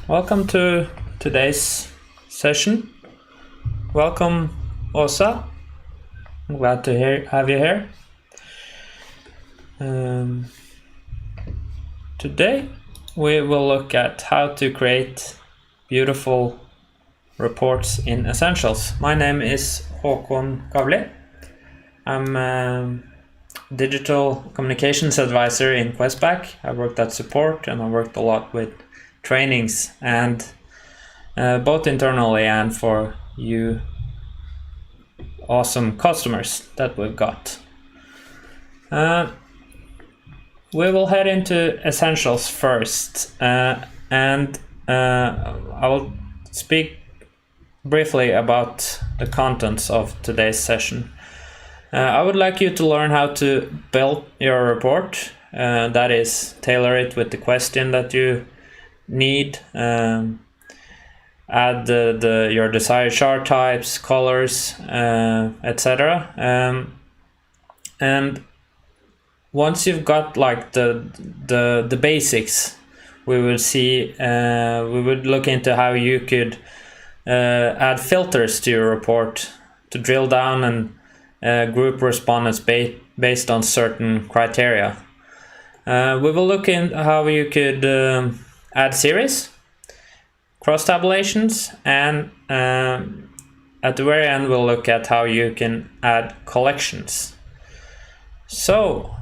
Welcome to today's session. Welcome, Åsa. I'm glad to have you here. Today we will look at how to create beautiful reports in Essentials. My name is Håkon Kavli. I'm a digital communications advisor in Questback. I worked at Support and I worked a lot with trainings and both internally and for you awesome customers that we've got. We will head into Essentials first, and I will speak briefly about the contents of today's session. I would like you to learn how to build your report, that is, tailor it with the question that you need, add your desired chart types, colors, etc. And once you've got like the basics, we would look into how you could add filters to your report to drill down and group respondents based on certain criteria. We will look in how you could add series, cross tabulations, and at the very end we'll look at how you can add collections. So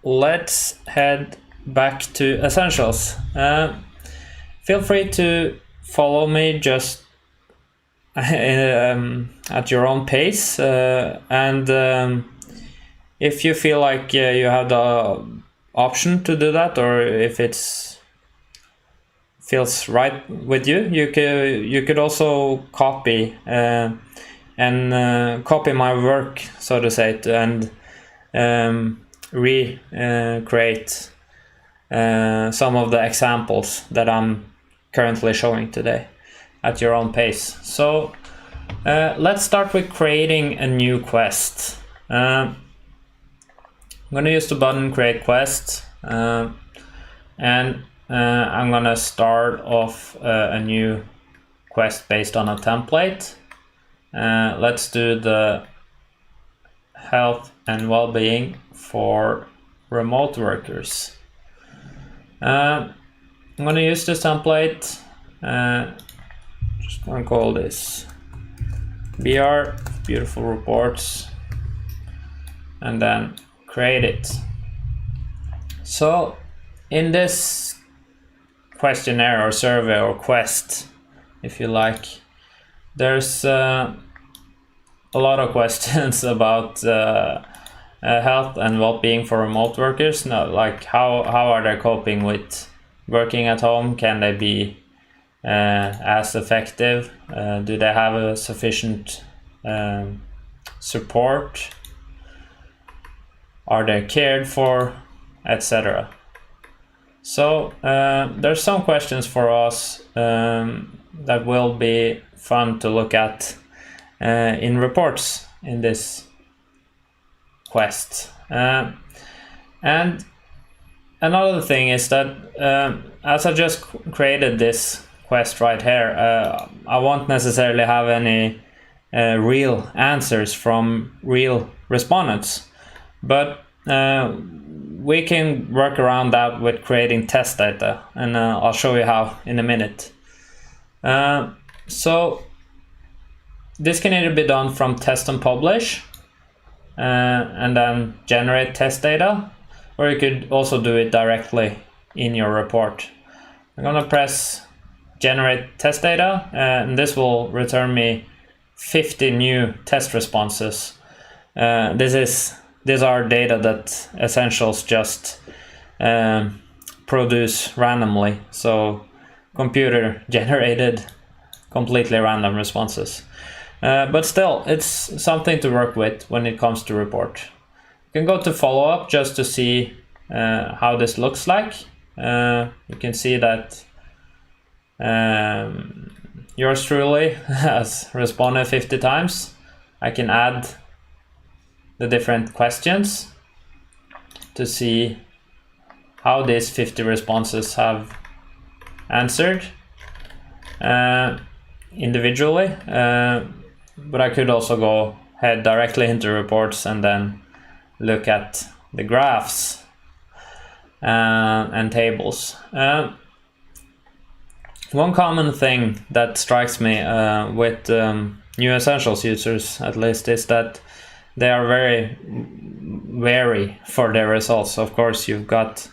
let's head back to Essentials. Feel free to follow me just at your own pace, and if you feel like you have the option to do that, or if it's feels right with you, you could also copy copy my work, so to say, and recreate some of the examples that I'm currently showing today at your own pace. So let's start with creating a new quest. I'm going to use the button create quest, and I'm going to start off a new quest based on a template. Let's do the health and well-being for remote workers. I'm going to use this template. Just going to call this BR, beautiful reports, and then create it. So in this questionnaire or survey or quest, if you like, there's a lot of questions about health and well-being for remote workers. Now, like how are they coping with working at home? Can they be as effective? Do they have a sufficient support? Are they cared for, etc.? So there's some questions for us that will be fun to look at in reports in this quest. And another thing is that as I just created this quest right here, I won't necessarily have any real answers from real respondents, but we can work around that with creating test data, and I'll show you how in a minute. So this can either be done from test and publish and then generate test data, or you could also do it directly in your report. I'm going to press generate test data, and this will return me 50 new test responses. These are data that Essentials just produce randomly, so computer generated completely random responses. But still, it's something to work with when it comes to report. You can go to follow-up just to see how this looks like. You can see that yours truly has responded 50 times. I can add the different questions to see how these 50 responses have answered individually, but I could also go head directly into reports and then look at the graphs and tables. One common thing that strikes me with new Essentials users, at least, is that they are very wary for their results. Of course, you've got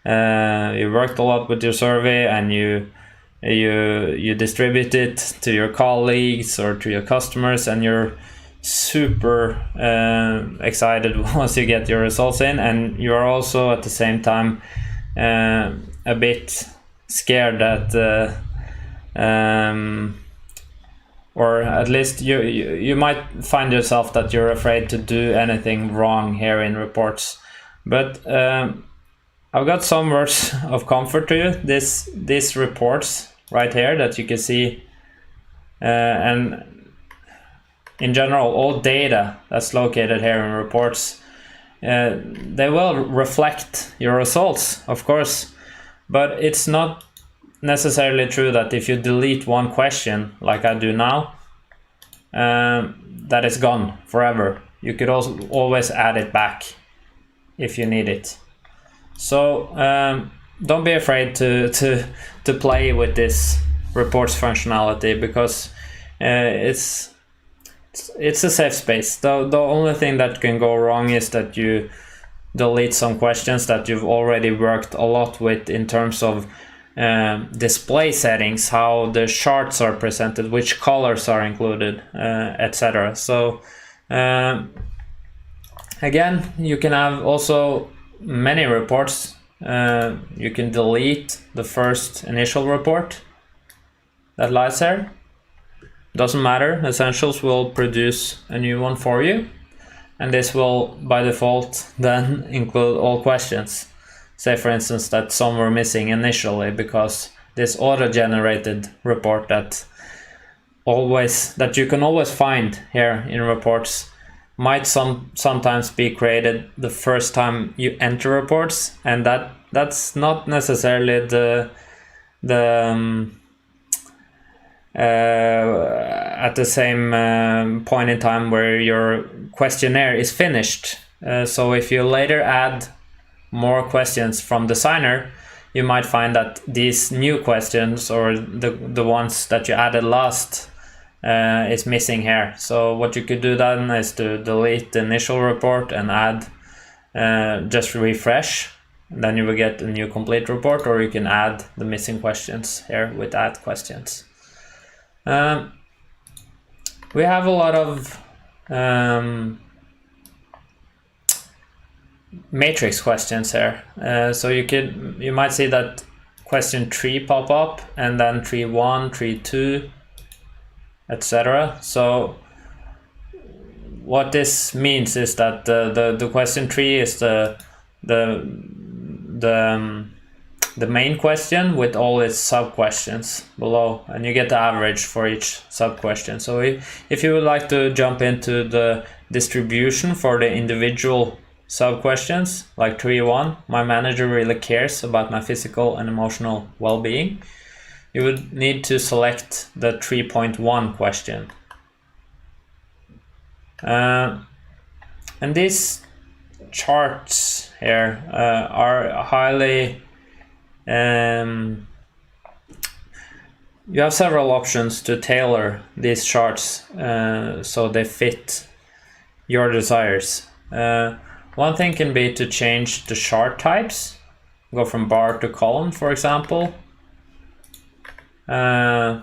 you worked a lot with your survey, and you distribute it to your colleagues or to your customers, and you're super excited once you get your results in, and you are also at the same time a bit scared that or at least you might find yourself that you're afraid to do anything wrong here in reports. But I've got some words of comfort to you. These reports right here that you can see, and in general all data that's located here in reports, they will reflect your results, of course, but it's not necessarily true that if you delete one question like I do now, that is gone forever. You could also always add it back if you need it. So don't be afraid to play with this reports functionality, because it's a safe space. The only thing that can go wrong is that you delete some questions that you've already worked a lot with in terms of display settings, how the charts are presented, which colors are included, etc. So again, you can have also many reports. You can delete the first initial report that lies there. Doesn't matter, Essentials will produce a new one for you, and this will by default then include all questions. Say for instance that some were missing initially, because this auto-generated report that you can always find here in reports might sometimes be created the first time you enter reports, and that's not necessarily at the same point in time where your questionnaire is finished. So if you later add more questions from Designer, you might find that these new questions, or the ones that you added last, is missing here. So what you could do then is to delete the initial report and add, just refresh, then you will get a new complete report, or you can add the missing questions here with add questions. We have a lot of matrix questions here. So you might see that question 3 pop up, and then 3.1, 3.2, etc. So what this means is that the question 3 is the main question with all its sub questions below, and you get the average for each sub question. So if you would like to jump into the distribution for the individual sub questions, like 3.1, my manager really cares about my physical and emotional well-being, you would need to select the 3.1 question. And these charts here are highly you have several options to tailor these charts so they fit your desires. One thing can be to change the chart types, go from bar to column, for example. You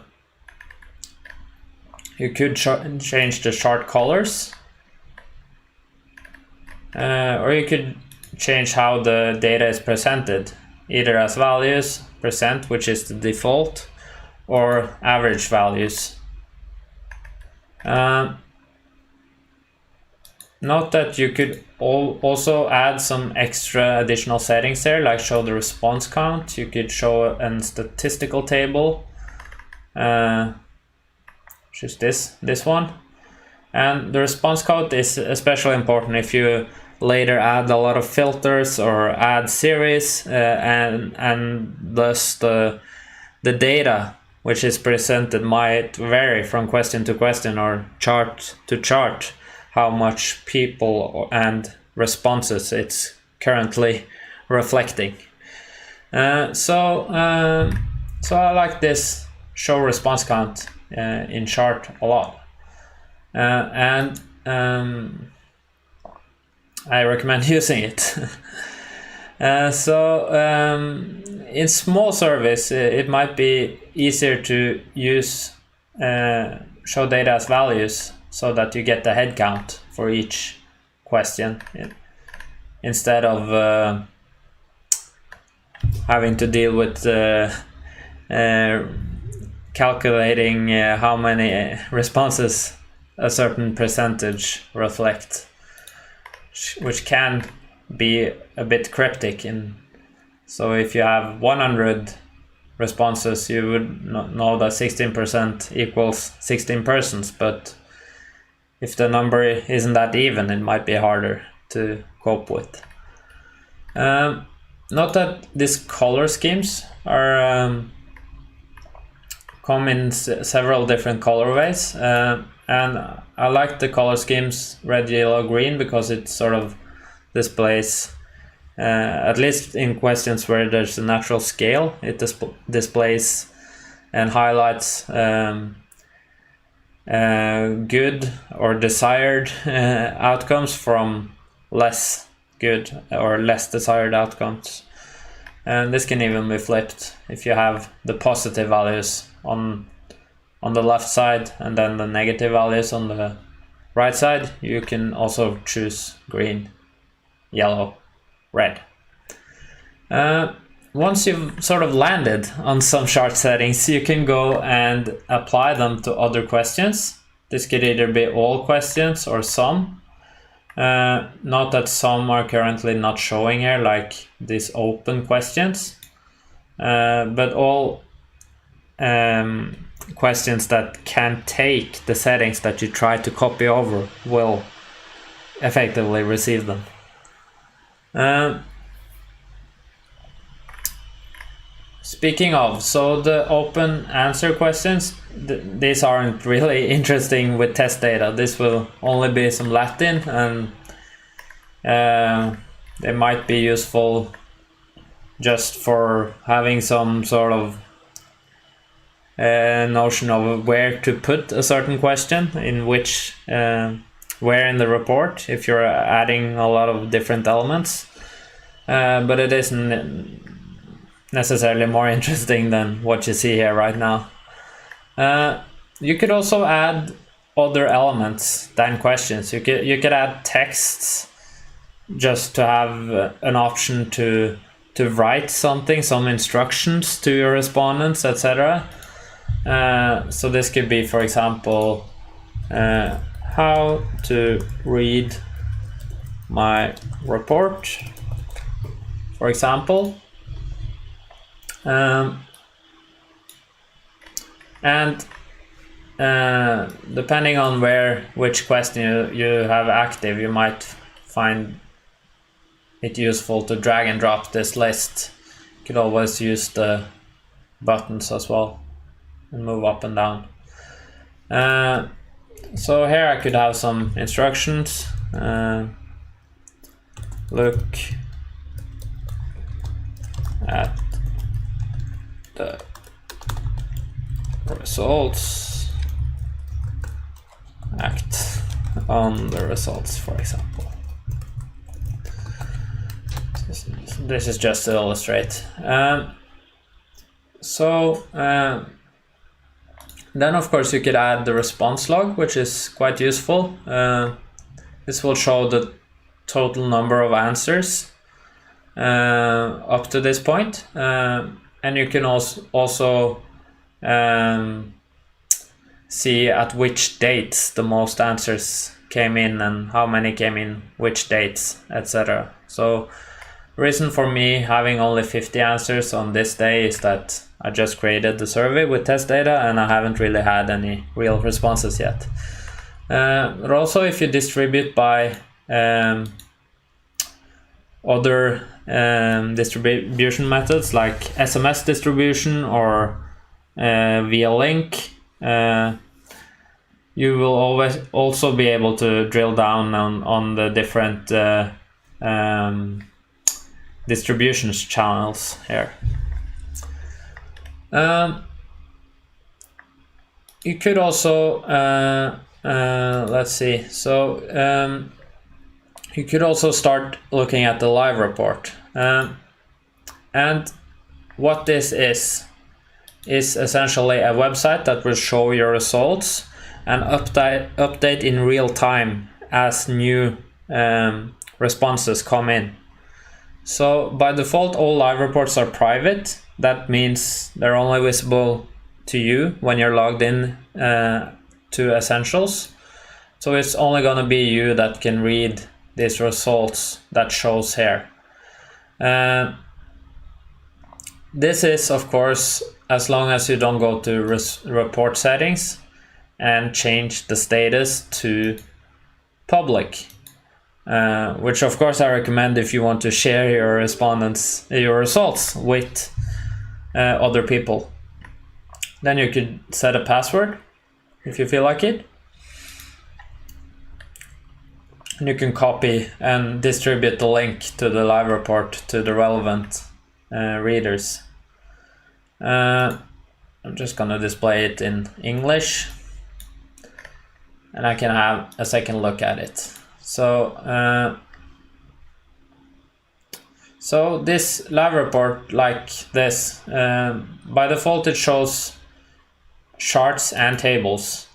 could change the chart colors, or you could change how the data is presented, either as values, percent, which is the default, or average values. Note that you could also add some extra additional settings there, like show the response count. You could show a statistical table, which is this one. And the response count is especially important if you later add a lot of filters or add series, and thus the the data which is presented might vary from question to question or chart to chart, how much people and responses it's currently reflecting. So I like this show response count in chart a lot, and I recommend using it. In small surveys, it might be easier to use show data as values so that you get the head count for each question instead of having to deal with calculating how many responses a certain percentage reflect, which can be a bit cryptic. So if you have 100 responses, you would know that 16% equals 16 persons, but if the number isn't that even, it might be harder to cope with. Note that these color schemes are come in several different colorways, and I like the color schemes red, yellow, green because it sort of displays, at least in questions where there's a natural scale, it displays and highlights good or desired outcomes from less good or less desired outcomes. And this can even be flipped. If you have the positive values on the left side and then the negative values on the right side, you can also choose green, yellow, red. Once you've sort of landed on some chart settings, you can go and apply them to other questions. This could either be all questions or some. Note that some are currently not showing here, like these open questions, but all questions that can take the settings that you try to copy over will effectively receive them. Speaking of, so the open answer questions, these aren't really interesting with test data. This will only be some Latin, and they might be useful just for having some sort of notion of where to put a certain question, in which where in the report, if you're adding a lot of different elements, but it isn't necessarily more interesting than what you see here right now. You could also add other elements than questions. You could add texts just to have an option to write something, some instructions to your respondents, etc. So this could be, for example, how to read my report, for example. And depending on which question you have active, you might find it useful to drag and drop this list. You could always use the buttons as well and move up and down. So here I could have some instructions. Look at the results, act on the results, for example. This is just to illustrate. Then of course you could add the response log, which is quite useful. This will show the total number of answers up to this point. And you can also see at which dates the most answers came in and how many came in which dates, etc. So reason for me having only 50 answers on this day is that I just created the survey with test data and I haven't really had any real responses yet. But also if you distribute by other distribution methods like SMS distribution or via link, you will always also be able to drill down on the different distributions channels here. You could also let's see. So you could also start looking at the live report, and what this is essentially a website that will show your results and update in real time as new responses come in. So by default, all live reports are private. That means they're only visible to you when you're logged in to Essentials. So it's only going to be you that can read these results that shows here. This is, of course, as long as you don't go to report settings and change the status to public, which of course I recommend if you want to share your results with other people. Then you could set a password if you feel like it. And you can copy and distribute the link to the live report to the relevant readers. I'm just gonna display it in English, and I can have a second look at it. So this live report, like this, by default it shows charts and tables,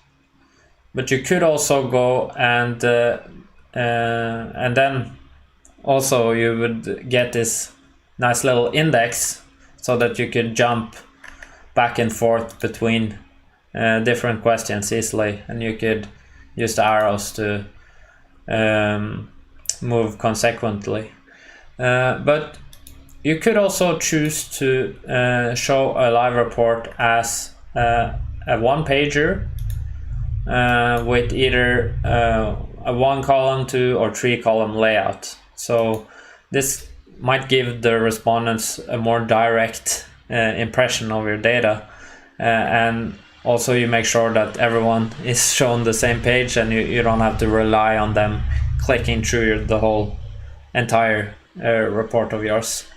but you could also go and then also you would get this nice little index so that you could jump back and forth between different questions easily, and you could use the arrows to move consequently. But you could also choose to show a live report as a one-pager with either a 1-column, 2 or 3-column layout. So this might give the respondents a more direct impression of your data, and also you make sure that everyone is shown the same page, and you don't have to rely on them clicking through the whole entire report of yours.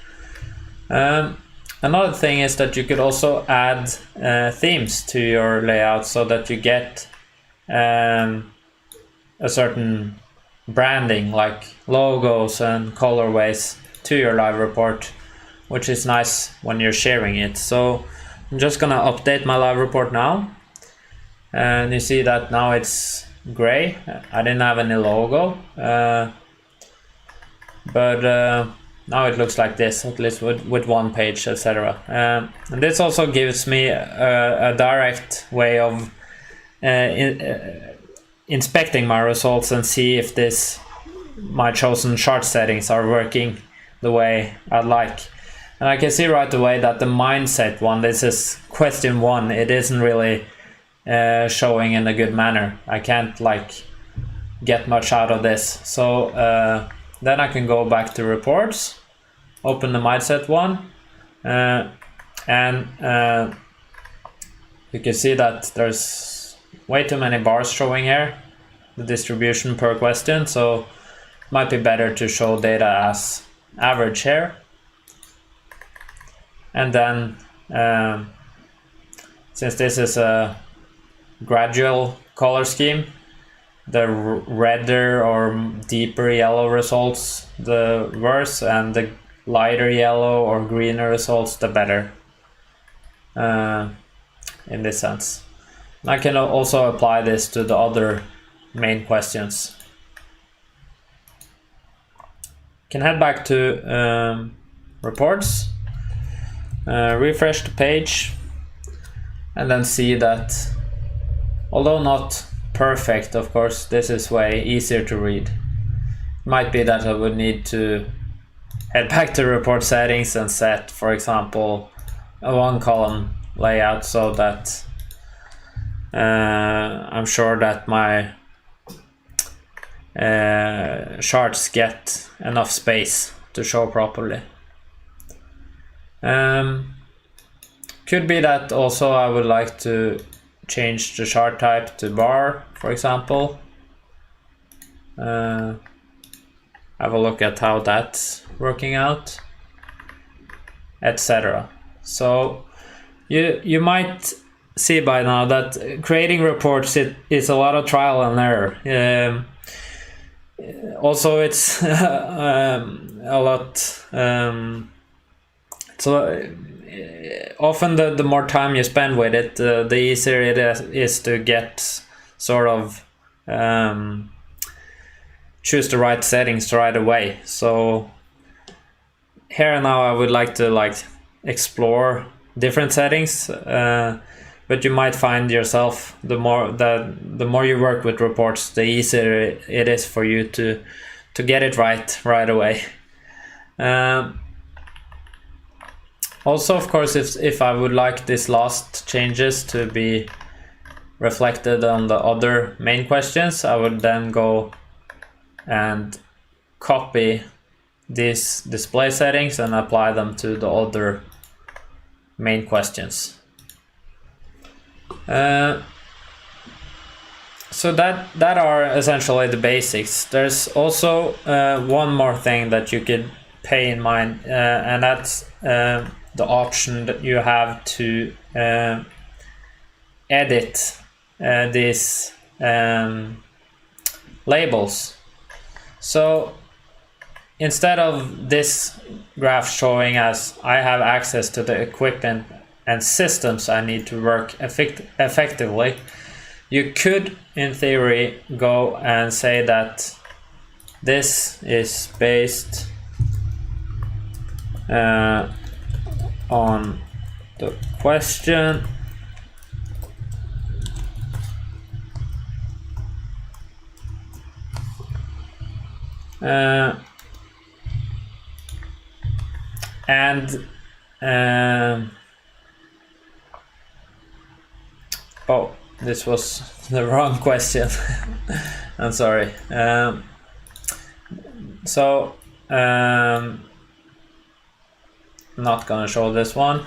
Another thing is that you could also add themes to your layout so that you get a certain branding like logos and colorways to your live report, which is nice when you're sharing it. So I'm just gonna update my live report now, and you see that now it's gray. I didn't have any logo, but now it looks like this, at least with one page, etc. And this also gives me a direct way of inspecting my results and see if my chosen chart settings are working the way I'd like. And I can see right away that the mindset one, this is question 1, it isn't really showing in a good manner. I can't get much out of this. So then I can go back to reports, open the mindset one, and you can see that there's way too many bars showing here, the distribution per question. So it might be better to show data as average here. And then since this is a gradual color scheme, the redder or deeper yellow results the worse, and the lighter yellow or greener results the better in this sense. And I can also apply this to the other main questions. Can head back to reports, refresh the page, and then see that although not perfect, of course, this is way easier to read. Might be that I would need to head back to report settings and set, for example, a 1-column layout so that I'm sure that my charts get enough space to show properly. Could be that also I would like to change the chart type to bar, for example. Have a look at how that's working out, etc. So you might see by now that creating reports is a lot of trial and error. Also, it's a lot. So often the more time you spend with it, the easier it is to get sort of choose the right settings right away. So here and now I would like to explore different settings, but you might find yourself the more you work with reports, the easier it is for you to get it right away. Also, of course, if I would like these last changes to be reflected on the other main questions, I would then go and copy these display settings and apply them to the other main questions. So that are essentially the basics. There's also one more thing that you could pay in mind, and that's the option that you have to edit these labels. So instead of this graph showing as I have access to the equipment and systems I need to work effectively, you could in theory go and say that this is based on the question oh, this was the wrong question. I'm sorry. Not gonna show this one.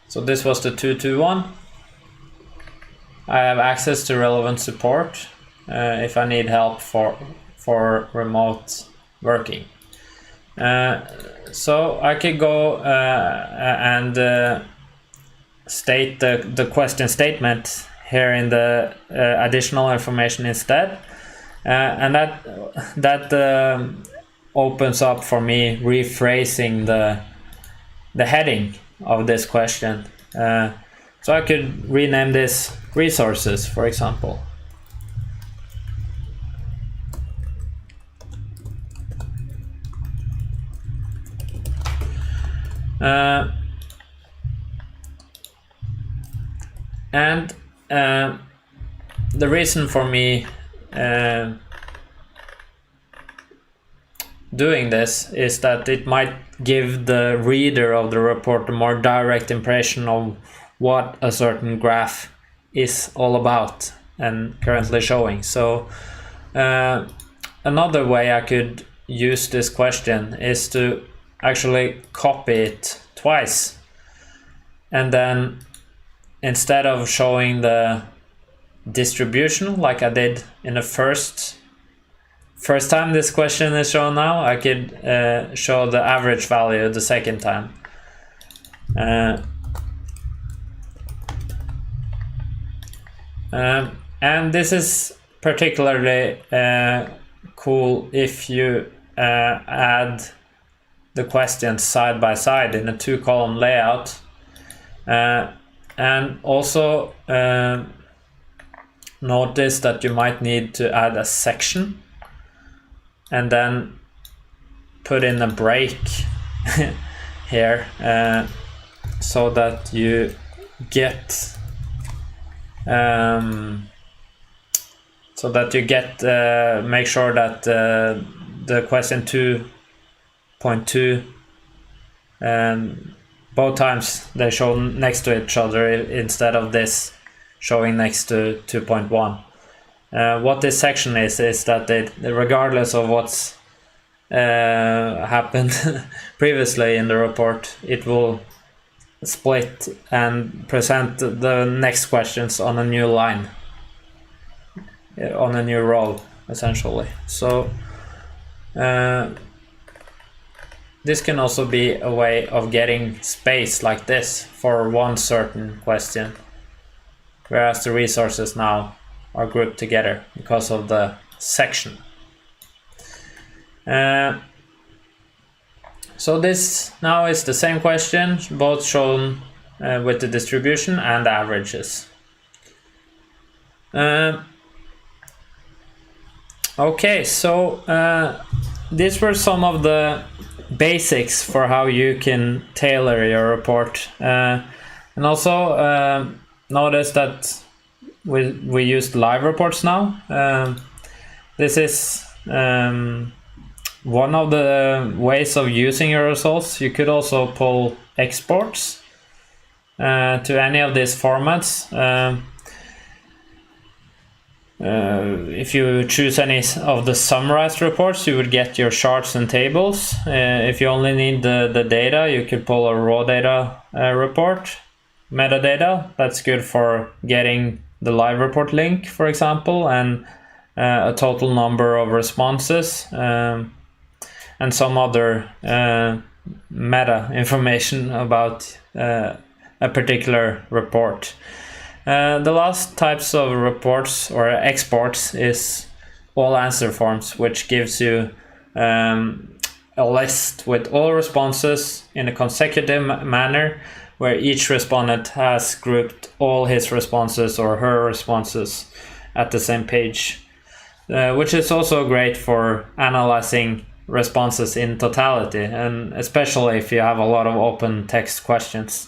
So this was the 221. I have access to relevant support if I need help for remote working. So I could go and state the question statement here in the additional information instead, and that opens up for me rephrasing the heading of this question. So I could rename this resources, for example. And the reason for me doing this is that it might give the reader of the report a more direct impression of what a certain graph is all about and currently showing. So another way I could use this question is to actually copy it twice, and then instead of showing the distribution like I did in the first time this question is shown now, I could show the average value the second time. And this is particularly cool if you add the questions side by side in a 2-column layout, and also notice that you might need to add a section and then put in a break here, so that you get make sure that the question 2.2 both times they show next to each other instead of this showing next to 2.1. What this section is that regardless of what's happened previously in the report, it will split and present the next questions on a new line, on a new row, essentially. So this can also be a way of getting space like this for one certain question, whereas the resources now are grouped together because of the section. So this now is the same question, both shown with the distribution and averages. Okay, so these were some of the basics for how you can tailor your report. And also notice that we used live reports now. This is one of the ways of using your results. You could also pull exports to any of these formats. If you choose any of the summarized reports, you would get your charts and tables. If you only need the data, you could pull a raw data report, metadata. That's good for getting the live report link, for example, and a total number of responses, and some other meta information about a particular report. The last types of reports or exports is all answer forms, which gives you a list with all responses in a consecutive manner, where each respondent has grouped all his responses or her responses at the same page, which is also great for analyzing responses in totality, and especially if you have a lot of open text questions.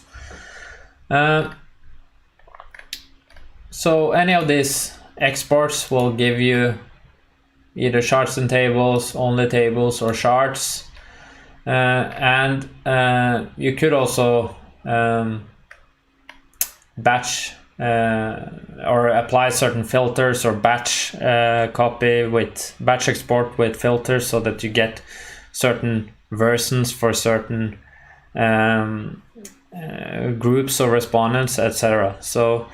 So any of these exports will give you either charts and tables, only tables, or charts. And you could also batch or apply certain filters, or batch copy with batch export with filters, so that you get certain versions for certain groups of respondents, etc. So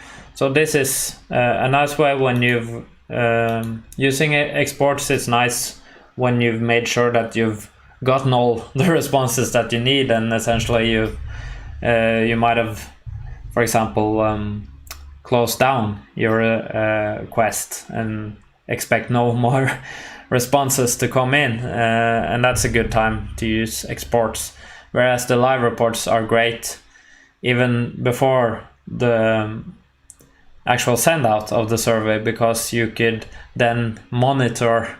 this is a nice way when you've using exports. It's nice when you've made sure that you've gotten all the responses that you need, and essentially you might have, for example, closed down your quest and expect no more responses to come in, and that's a good time to use exports. Whereas the live reports are great even before the actual send out of the survey, because you could then monitor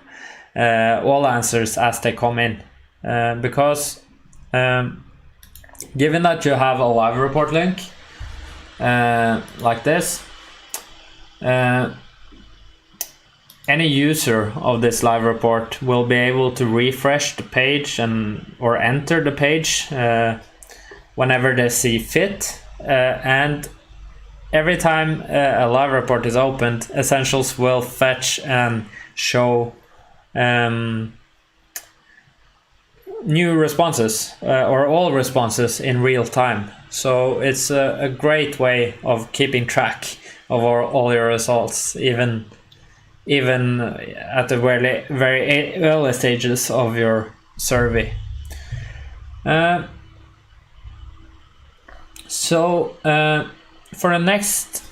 all answers as they come in, because given that you have a live report link like this, any user of this live report will be able to refresh the page or enter the page whenever they see fit, and every time a live report is opened, Essentials will fetch and show new responses or all responses in real time. So it's a great way of keeping track of all your results, even at the very early stages of your survey. For the next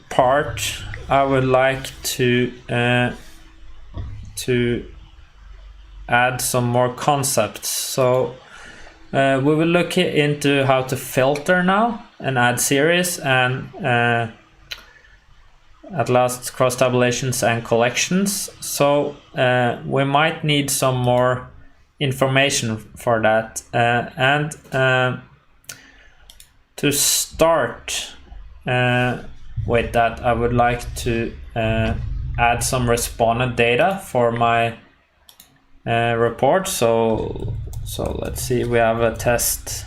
part, I would like to add some more concepts. So we will look into how to filter now and add series, and at last cross tabulations and collections. So we might need some more information for that, and to start with that, I would like to add some respondent data for my report. So let's see, we have a test.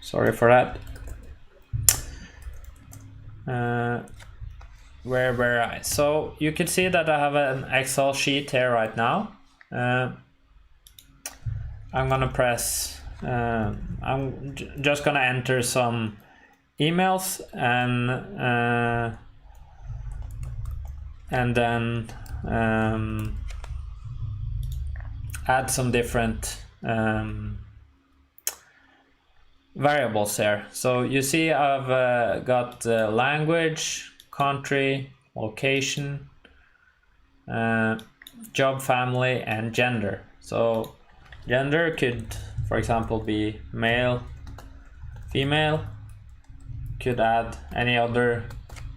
Sorry for that. Where were I? So you can see that I have an Excel sheet here right now, I'm gonna press, I'm just gonna enter some emails and then add some different variables here. So you see I've got language, country, location, job, family, and gender. So gender could, for example, be male, female. Could add any other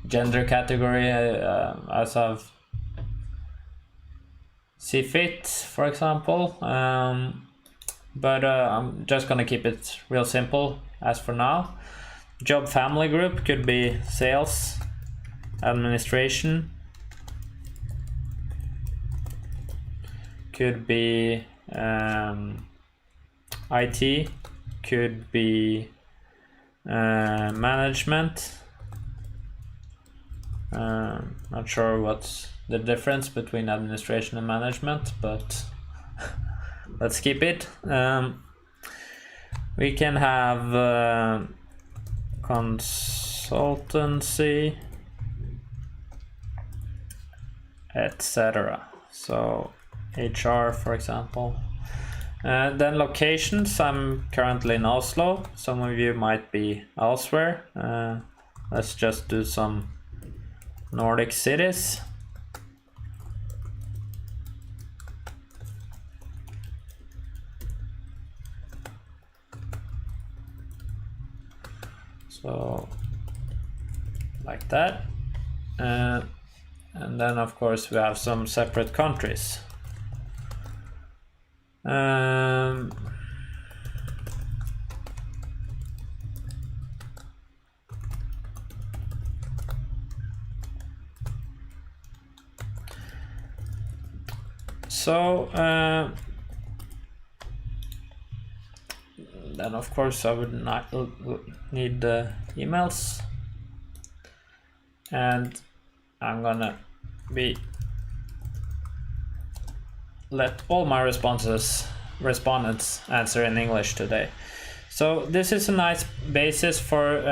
gender category as I've see fit, for example. But I'm just gonna keep it real simple as for now. Job family group could be sales, administration, could be IT, could be management. Not sure what's the difference between administration and management, but let's keep it. We can have consultancy, etc. So HR, for example. Then locations, I'm currently in Oslo. Some of you might be elsewhere. Let's just do some Nordic cities. So like that. And then of course we have some separate countries. So then of course I would not need the emails, and I'm gonna let all my respondents answer in English today. So this is a nice basis for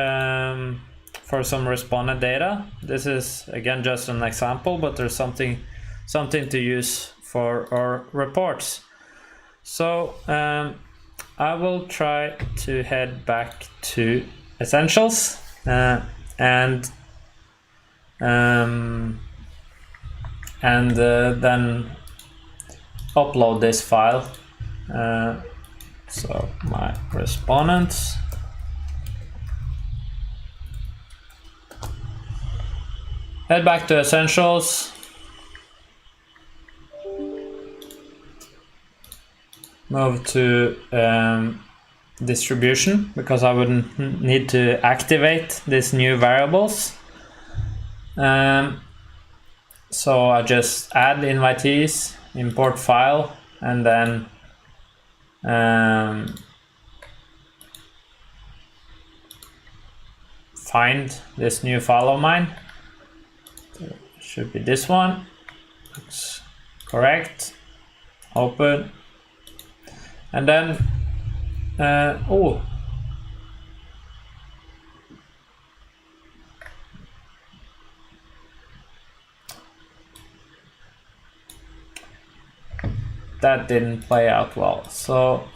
some respondent data. This is again just an example, but there's something to use for our reports. So I will try to head back to Essentials and then upload this file. So my respondents, head back to Essentials, move to distribution, because I would need to activate these new variables. So I just add invitees, import file, and then find this new file of mine. It should be this one. Looks correct. Open. And then that didn't play out well. So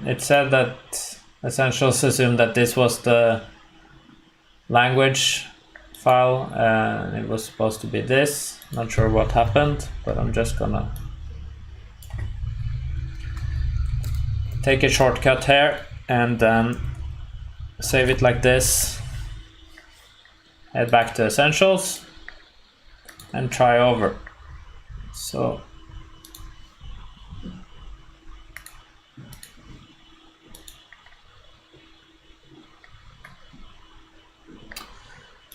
it said that Essentials assumed that this was the language file and it was supposed to be this. Not sure what happened, but I'm just gonna take a shortcut here and then save it like this. Head back to Essentials and try over. So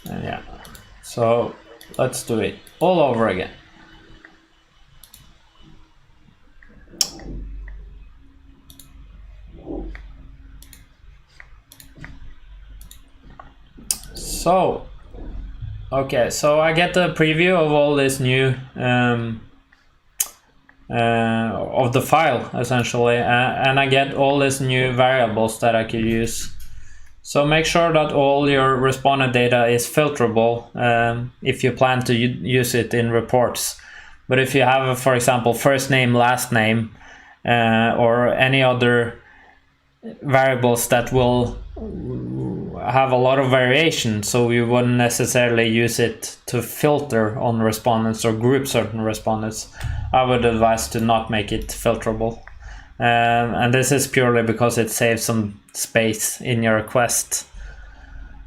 and yeah, so let's do it all over again. So okay, so I get a preview of all these new of the file essentially, and I get all these new variables that I could use. So make sure that all your responded data is filterable if you plan to use it in reports. But if you have, for example, first name, last name, or any other variables that will have a lot of variation, so you wouldn't necessarily use it to filter on respondents or group certain respondents, I would advise to not make it filterable. And this is purely because it saves some space in your request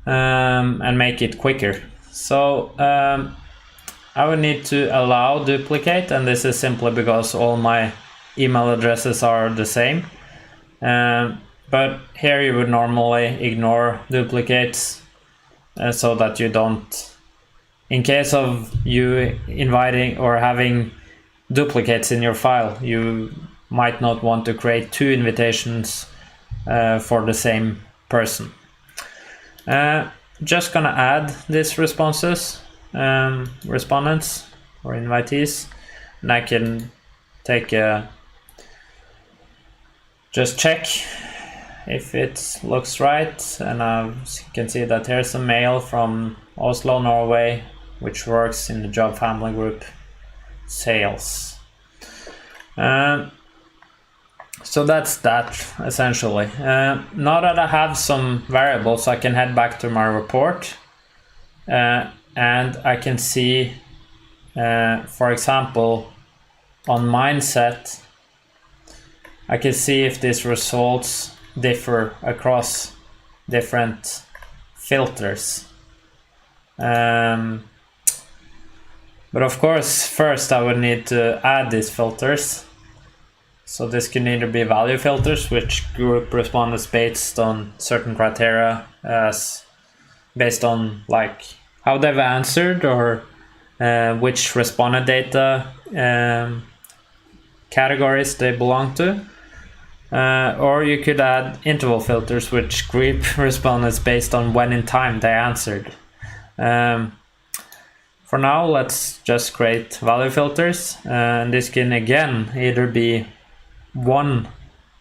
and make it quicker. So I would need to allow duplicate, and this is simply because all my email addresses are the same. But here you would normally ignore duplicates so that you don't, in case of you inviting or having duplicates in your file, you might not want to create two invitations for the same person. Just gonna add these responses, respondents or invitees, and I can take a just check if it looks right, and I can see that here's a mail from Oslo, Norway, which works in the job family group sales. So that's that essentially. Now that I have some variables, I can head back to my report and I can see, for example, on mindset, I can see if these results differ across different filters. But of course, first I would need to add these filters. So this can either be value filters, which group respondents based on certain criteria, as based on like how they've answered or which responded data categories they belong to. Or you could add interval filters, which group respondents based on when in time they answered. For now, let's just create value filters, and this can again either be one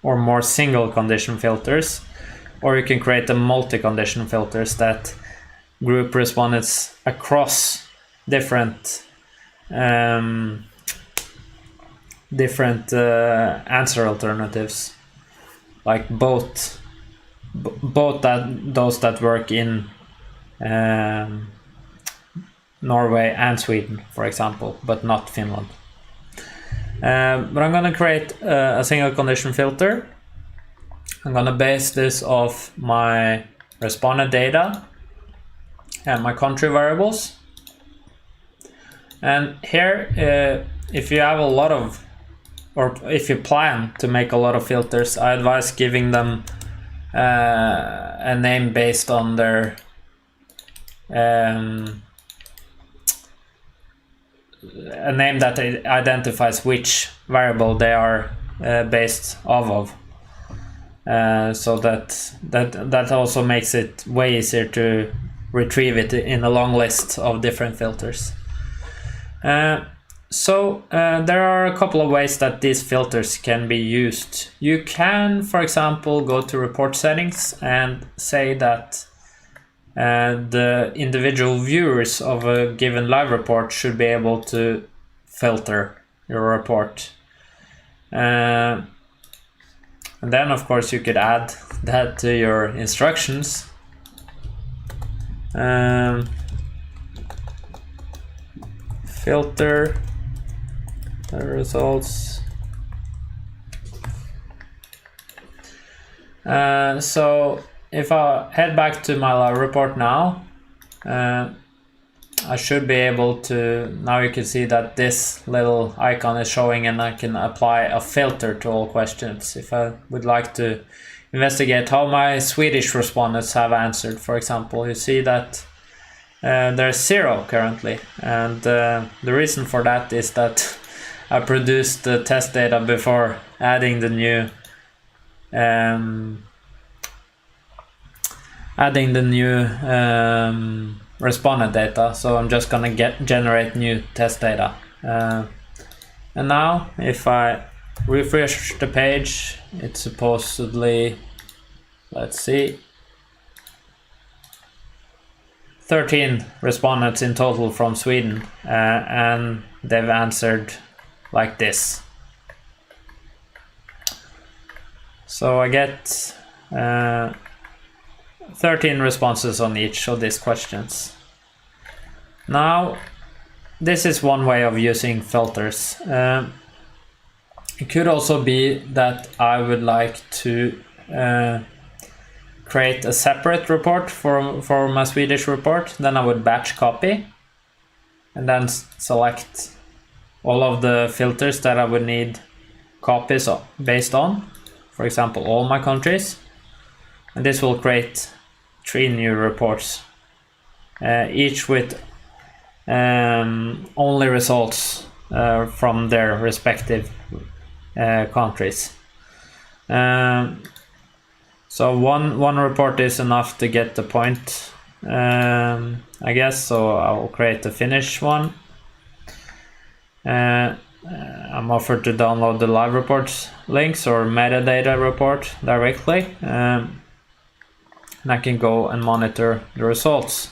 or more single condition filters, or you can create a multi-condition filters that group respondents across different answer alternatives, like both those that work in Norway and Sweden, for example, but not Finland. But I'm going to create a single condition filter. I'm going to base this off my responded data and my country variables. And here, if you have a lot of, or if you plan to make a lot of filters, I advise giving them a name based on their a name that identifies which variable they are based off of, so that also makes it way easier to retrieve it in a long list of different filters. So there are a couple of ways that these filters can be used. You can, for example, go to report settings and say that the individual viewers of a given live report should be able to filter your report. And then, of course, you could add that to your instructions. Filter the results. So if I head back to my live report now, I should be able to, now you can see that this little icon is showing, and I can apply a filter to all questions. If I would like to investigate how my Swedish respondents have answered, for example, you see that there's 0 currently, and the reason for that is that I produced the test data before adding the new respondent data. So I'm just gonna generate new test data, and And now if I refresh the page, it's supposedly, let's see, 13 respondents in total from Sweden, and they've answered like this. So I get 13 responses on each of these questions. Now, this is one way of using filters. It could also be that I would like to create a separate report for my Swedish report. Then I would batch copy and then select all of the filters that I would need copies based on, for example, all my countries. And this will create 3 new reports, each with only results from their respective countries. So one report is enough to get the point, I guess, so I'll create the Finnish one. I'm offered to download the live reports links or metadata report directly, and I can go and monitor the results.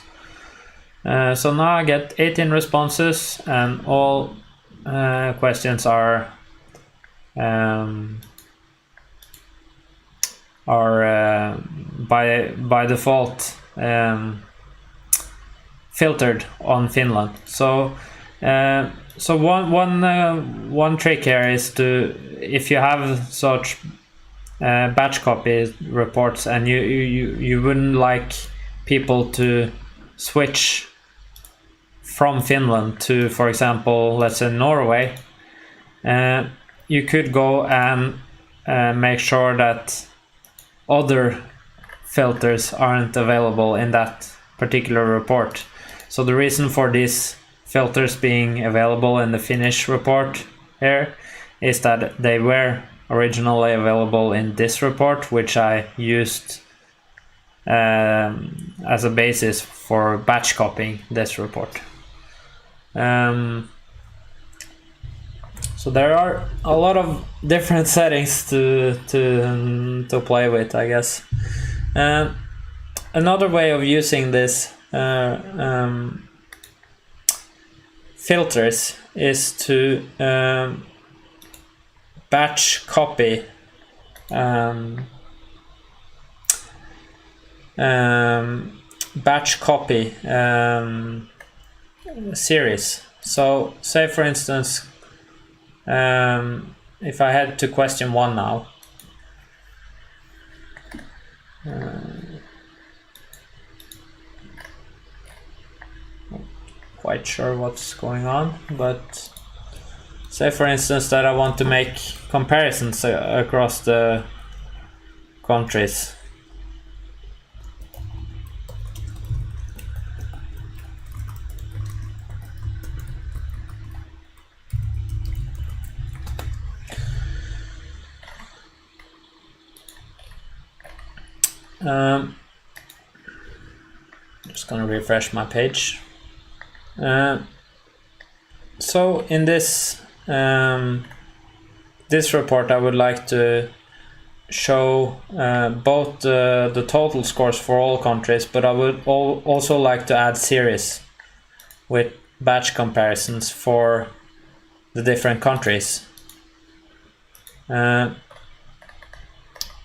So now I get 18 responses, and all questions are by default filtered on Finland. So one trick here is to, if you have such batch copy reports and you wouldn't like people to switch from Finland to, for example, let's say Norway, you could go and make sure that other filters aren't available in that particular report. So the reason for these filters being available in the Finnish report here is that they were originally available in this report, which I used as a basis for batch copying this report. So there are a lot of different settings to play with, I guess. Another way of using this filters is to batch copy series. So say for instance, if I head to question 1 now, quite sure what's going on, but say for instance that I want to make comparisons across the countries. Just gonna refresh my page. So in this this report, I would like to show both the total scores for all countries, but I would also like to add series with batch comparisons for the different countries.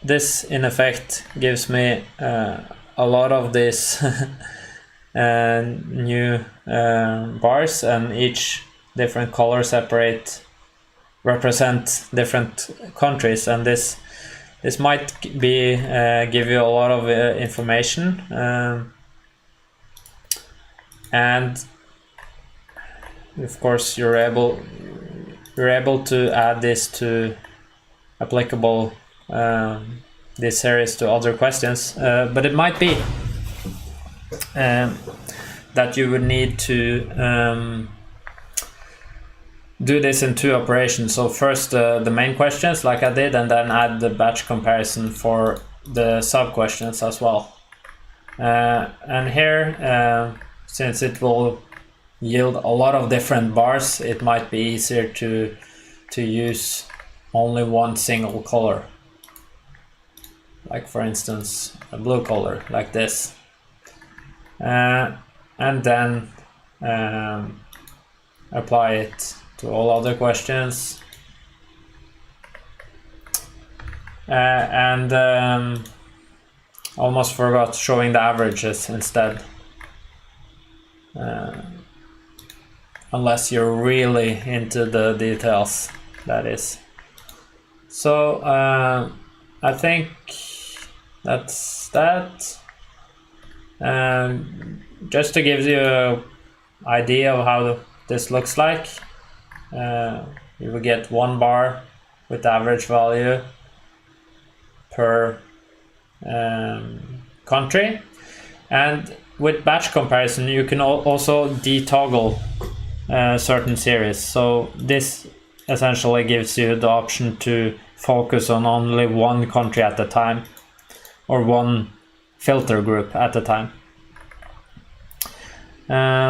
This in effect gives me a lot of this new bars, and each different color represent different countries, and this might be give you a lot of information, and of course you're able to add this to applicable this series to other questions, but it might be that you would need to do this in 2 operations. So first the main questions like I did, and then add the batch comparison for the sub questions as well. And here, since it will yield a lot of different bars, it might be easier to to use only one single color. Like for instance, a blue color like this. And then apply it to all other questions. Almost forgot showing the averages instead. Unless you're really into the details, that is. So I think that's that. Just to give you an idea of how this looks like, you will get one bar with the average value per country, and with batch comparison you can also detoggle certain series. So this essentially gives you the option to focus on only one country at a time, or one filter group at a time.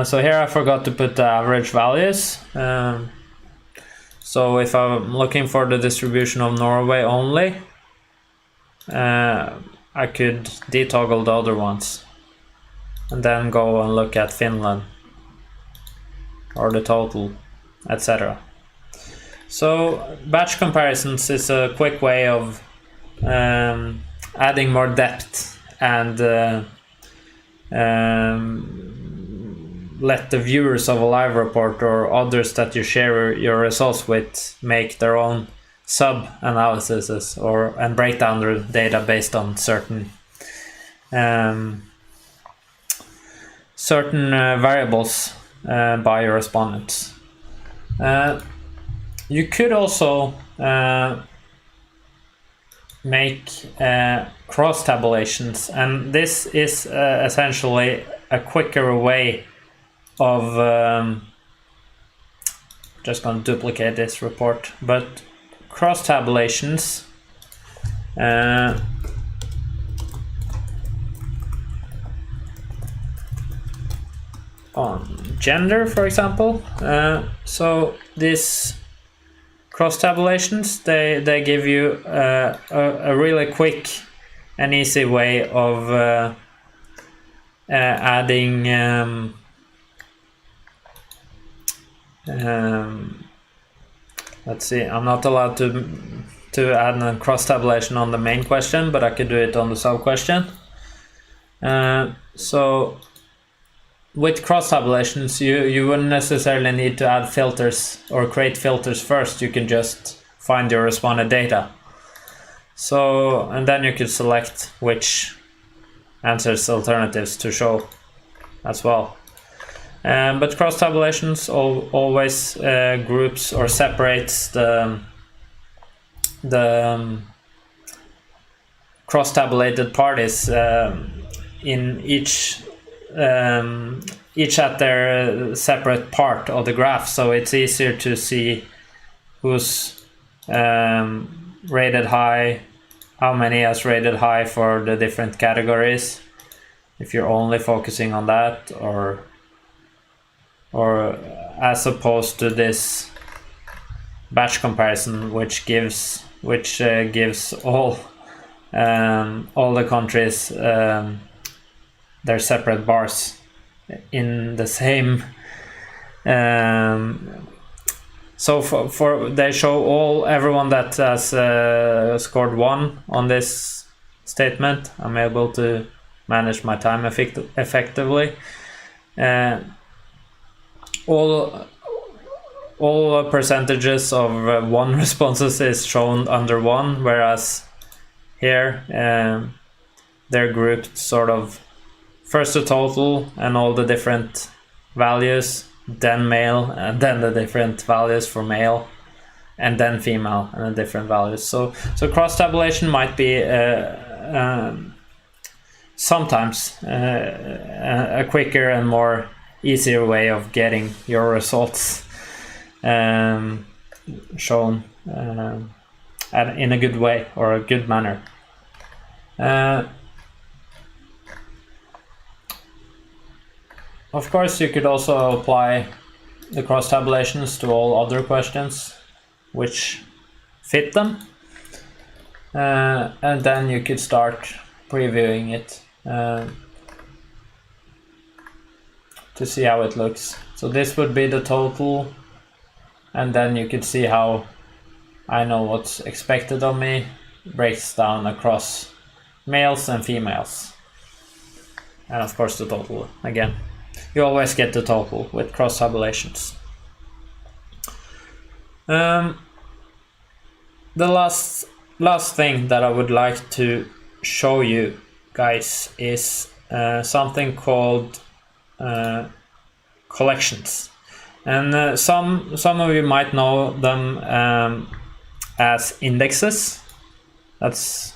So here I forgot to put the average values. So if I'm looking for the distribution of Norway only, I could detoggle the other ones and then go and look at Finland or the total, etc. So batch comparisons is a quick way of adding more depth and let the viewers of a live report or others that you share your results with make their own sub-analyses and break down the data based on certain variables by your respondents. You could also make cross tabulations, and this is essentially a quicker way of just going to duplicate this report, but cross tabulations on gender, for example. So this cross tabulations, they give you a really quick and easy way of adding let's see, I'm not allowed to add a cross tabulation on the main question, but I could do it on the sub question. So with cross tabulations, you wouldn't necessarily need to add filters or create filters first. You can just find your responded data. So, and then you could select which answers alternatives to show as well. But cross tabulations always groups or separates the cross tabulated parties in each at their separate part of the graph, so it's easier to see who's rated high, how many has rated high for the different categories, if you're only focusing on that, or as opposed to this batch comparison, which gives all the countries their separate bars in the same. So for they show everyone that has scored 1 on this statement. I'm able to manage my time effectively. All percentages of 1 responses is shown under 1, whereas here they're grouped sort of first the total and all the different values, then male, and then the different values for male, and then female and the different values. So cross tabulation might be sometimes a quicker and more easier way of getting your results shown in a good way or a good manner. Of course, you could also apply the cross tabulations to all other questions. which fit them. And then you could start previewing it to see how it looks. So this would be the total, and then you could see how I know what's expected of me. Breaks down across males and females, and of course the total again. You always get the total with cross tabulations. The last thing that I would like to show you guys is something called collections, and some of you might know them as indexes. That's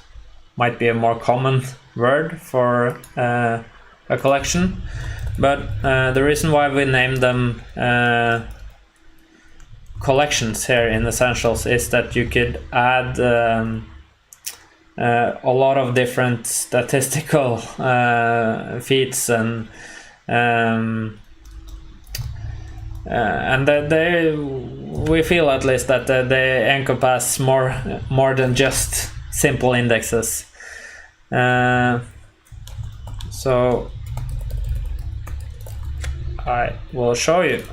might be a more common word for a collection, but the reason why we named them collections here in Essentials is that you could add a lot of different statistical feats, and we feel at least that they encompass more than just simple indexes. So I will show you.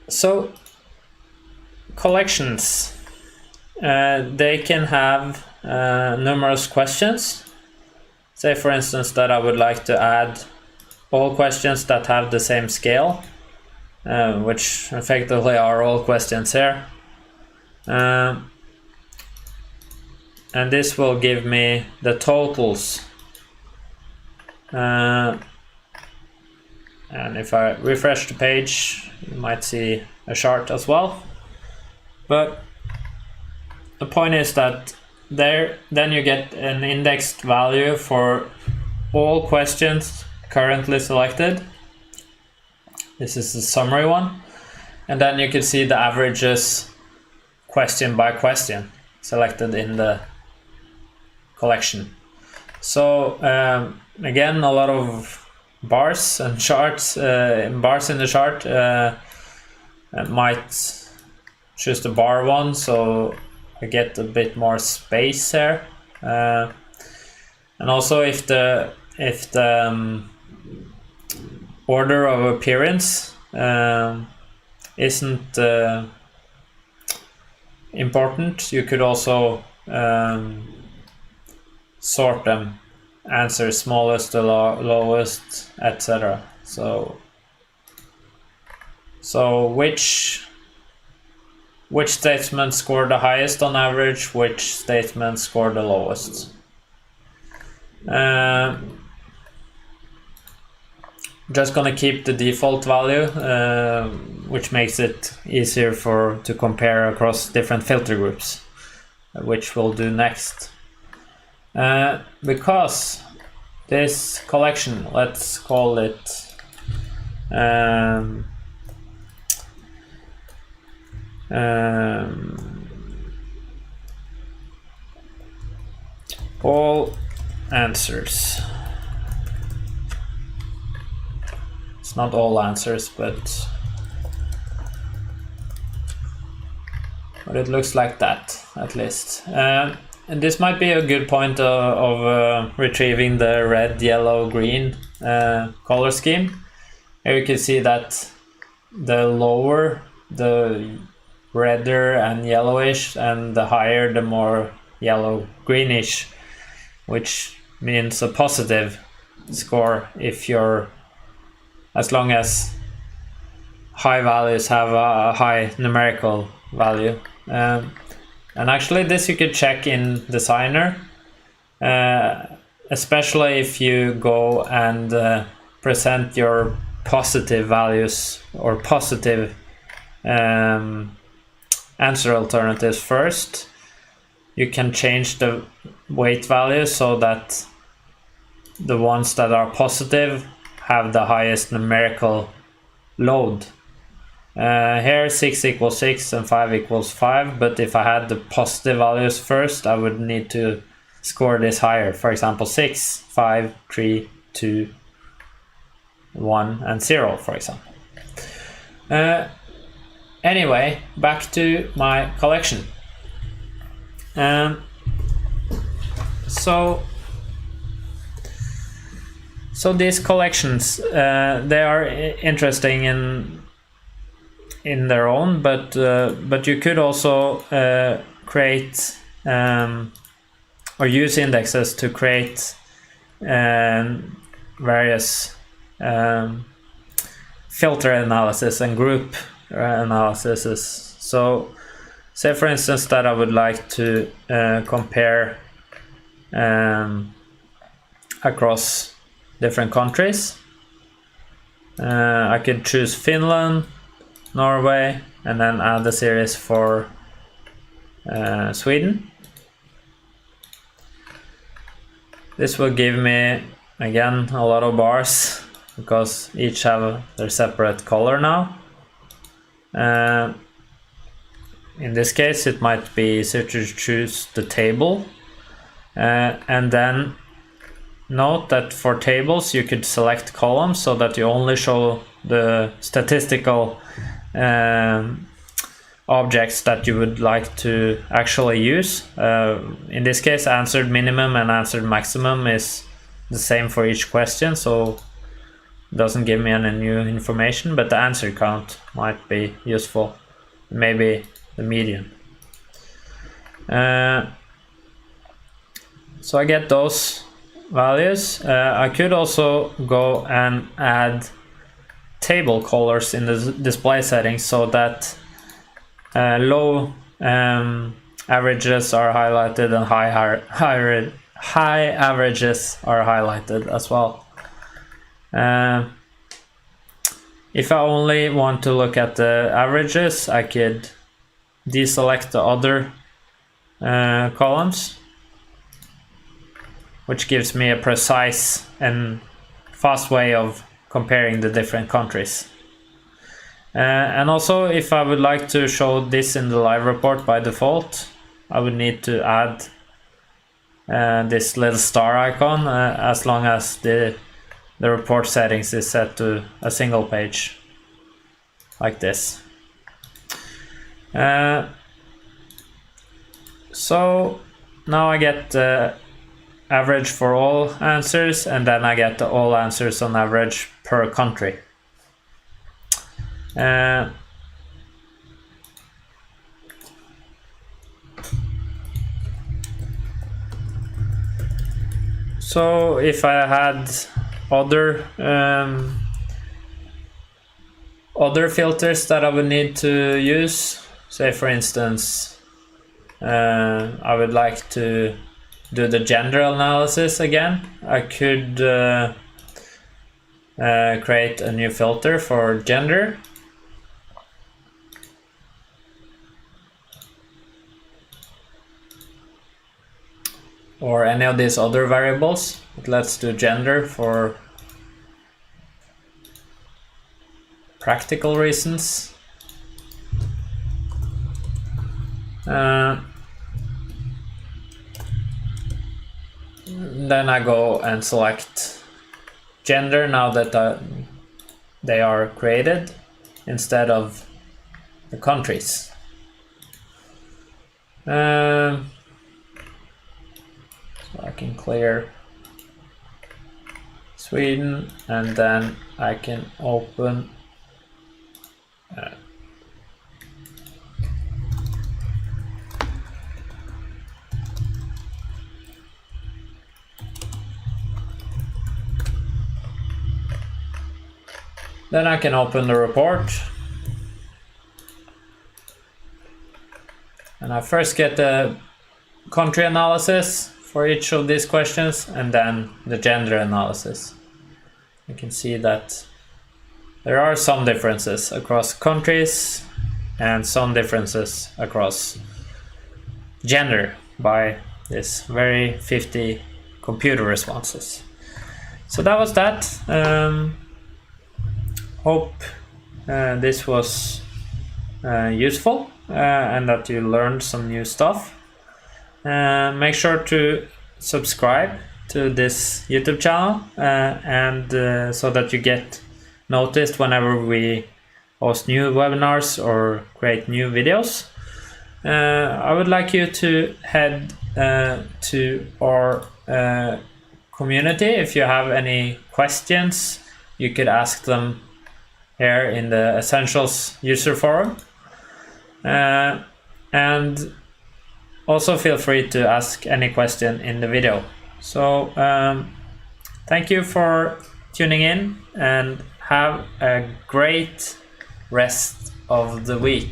So collections, they can have numerous questions. Say for instance that I would like to add all questions that have the same scale, which effectively are all questions here. And this will give me the totals. And if I refresh the page, you might see a chart as well. But the point is that then you get an indexed value for all questions currently selected. This is the summary one. And then you can see the averages question by question selected in the collection. So again, a lot of bars and charts, bars in the chart. Might choose the bar one, so I get a bit more space there. And also if the order of appearance isn't important, you could also sort them, answer smallest to lowest, etc. So which statements score the highest on average, which statements score the lowest. Just gonna keep the default value, which makes it easier to compare across different filter groups, which we'll do next. Because this collection, let's call it all answers. It's not all answers, but it looks like that at least. And this might be a good point of retrieving the red, yellow, green color scheme. Here you can see that the lower, the redder and yellowish, and the higher, the more yellow greenish, which means a positive score if you're, as long as high values have a high numerical value. And actually this you could check in Designer, especially if you go and present your positive values or positive answer alternatives first. You can change the weight value so that the ones that are positive have the highest numerical load. Here 6 equals 6 and 5 equals 5, but if I had the positive values first, I would need to score this higher. For example, 6, 5, 3, 2, 1 and 0, for example. Anyway, back to my collection. So these collections, they are interesting in their own, but you could also create or use indexes to create various filter analysis and group analysis. So say for instance that I would like to compare across different countries. I could choose Finland, Norway, and then add a series for Sweden. This will give me again a lot of bars because each have their separate color now. In this case it might be easier to choose the table, and then note that for tables you could select columns so that you only show the statistical objects that you would like to actually use. In this case, answered minimum and answered maximum is the same for each question, so it doesn't give me any new information, but the answer count might be useful, maybe the median. So I get those values. I could also go and add table colors in the display settings so that low averages are highlighted and high averages are highlighted as well. If I only want to look at the averages, I could deselect the other columns, which gives me a precise and fast way of comparing the different countries. And also, if I would like to show this in the live report by default, I would need to add this little star icon as long as the report settings is set to a single page, like this. So now I get the average for all answers, and then I get the all answers on average per country. So if I had other filters that I would need to use, say for instance I would like to do the gender analysis again, I could create a new filter for gender. Or any of these other variables, but let's do gender for practical reasons. Then I go and select gender now that they are created instead of the countries. So I can clear Sweden, and then I can open then I can open the report, and I first get the country analysis for each of these questions, and then the gender analysis. You can see that there are some differences across countries and some differences across gender by this very 50 computer responses. So that was that. Hope this was useful and that you learned some new stuff. Make sure to subscribe to this YouTube channel and so that you get noticed whenever we host new webinars or create new videos. I would like you to head to our community. If you have any questions, you could ask them here in the Essentials user forum. And also feel free to ask any question in the video. So thank you for tuning in and have a great rest of the week.